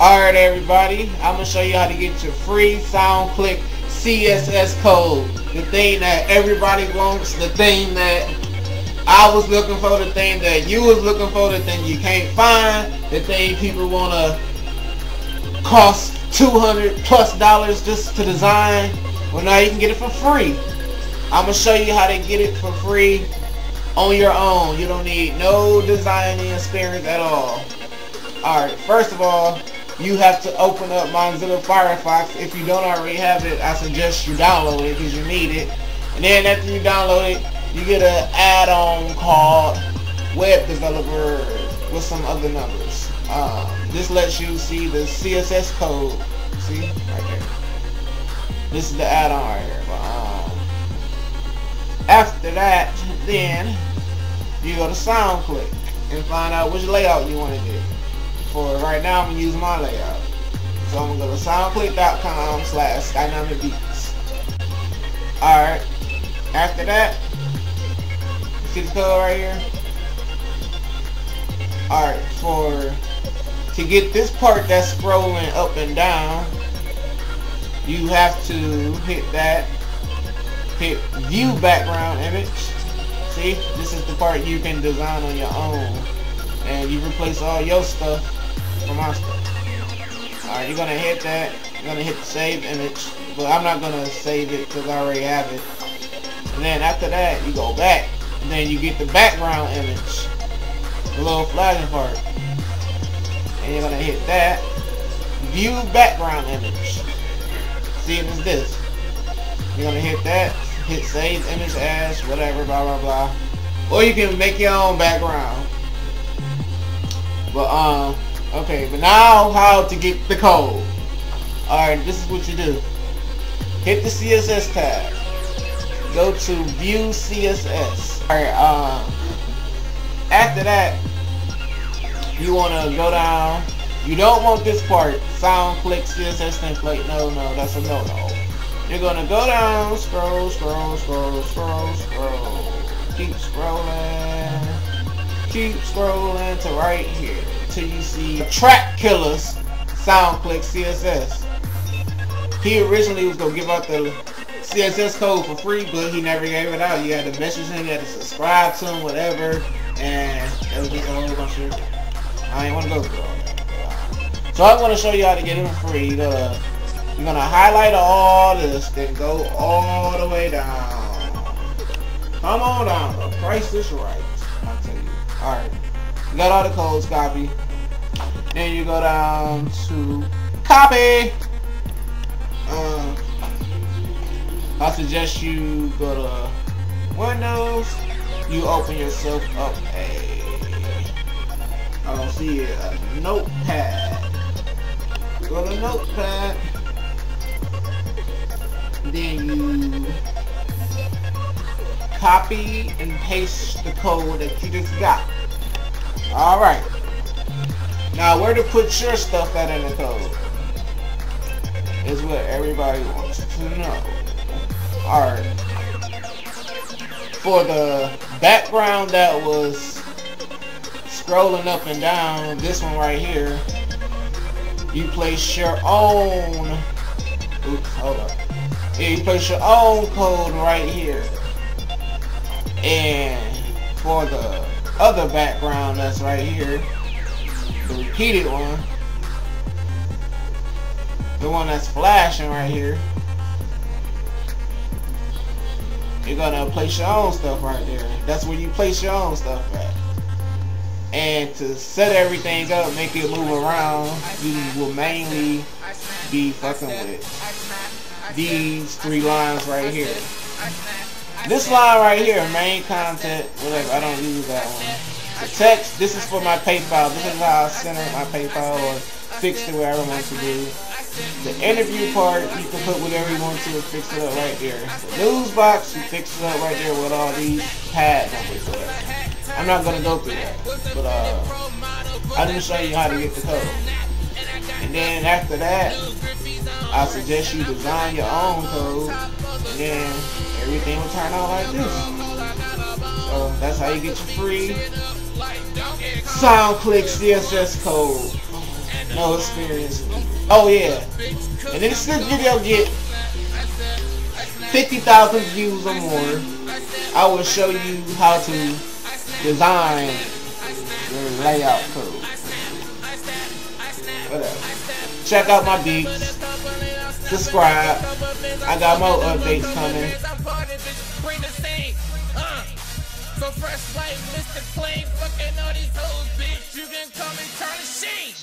Alright everybody, I'm going to show you how to get your free Soundclick CSS code. The thing that everybody wants, the thing that I was looking for, the thing that you was looking for, the thing you can't find, the thing people want to cost $200+ just to design. Well, now you can get it for free. I'm going to show you how to get it for free on your own. You don't need no designing experience at all. Alright, first of all, you have to open up Mozilla Firefox. If you don't already have it, I suggest you download it because you need it. And then after you download it, you get an add-on called Web Developer with some other numbers. This lets you see the CSS code. See? Right there. This is the add-on right here. After that, then you go to Soundclick and find out which layout you want to get. For right now, I'm going to use my layout. So I'm going to go to soundclick.com/dynamicbeats. Alright. After that, see the code right here? Alright, to get this part that's scrolling up and down, you have to hit view background image. See, this is the part you can design on your own, and you replace all your stuff from my stuff. Alright, you're gonna hit that. You're gonna hit the save image, but I'm not gonna save it because I already have it. And then after that, you go back, and then you get the background image, the little flashing part, and you're gonna hit that. View background image. See, it's this. You're gonna hit that. Hit save image as whatever, blah blah blah. Or you can make your own background. But okay, but now how to get the code. Alright, this is what you do. Hit the CSS tab. Go to view CSS. Alright, after that, you wanna go down. You don't want this part, Soundclick CSS template. No, that's a no-no. You're gonna go down, scroll. Keep scrolling to right here till you see Track Killers Soundclick CSS. He originally was gonna give out the CSS code for free, but he never gave it out. You had to message him, you had to subscribe to him, whatever, and it was just a whole bunch of. I ain't wanna go through all that. So I'm gonna show you how to get it for free. You're gonna highlight all this, then go all the way down. Come on down, the price is right. I'll tell you. Alright. You got all the codes, copy. Then you go down to copy. I suggest you go to Windows. You open yourself up I don't see it, a notepad. Go to notepad. Then you copy and paste the code that you just got. Alright. Now where to put your stuff at in the code is what everybody wants to know. Alright. For the background that was scrolling up and down, this one right here, you place your own. Oops, hold up. Yeah, you place your own code right here. And for the other background that's right here, the repeated one, the one that's flashing right here, you're gonna place your own stuff right there. That's where you place your own stuff at. And to set everything up, make it move around, you will mainly be fucking with these three lines right here. This line right here, main content, whatever, I don't use that one. The text, this is for my PayPal. This is how I center my PayPal or fix it wherever I want to do. The interview part, you can put whatever you want to and fix it up right there. The news box, you fix it up right there with all these pad numbers or whatever. I'm not going to go through that, but I'm going to show you how to get the code. And then after that, I suggest you design your own code, and then everything will turn out like this. So that's how you get your free Soundclick CSS code. No experience. Oh yeah. And if this video get 50,000 views or more, I will show you how to design your layout code. Whatever. Check out my beats. Subscribe. I got more updates coming. So fresh like Mr. Clean, fucking all these hoes, bitch. You can come and turn the shade.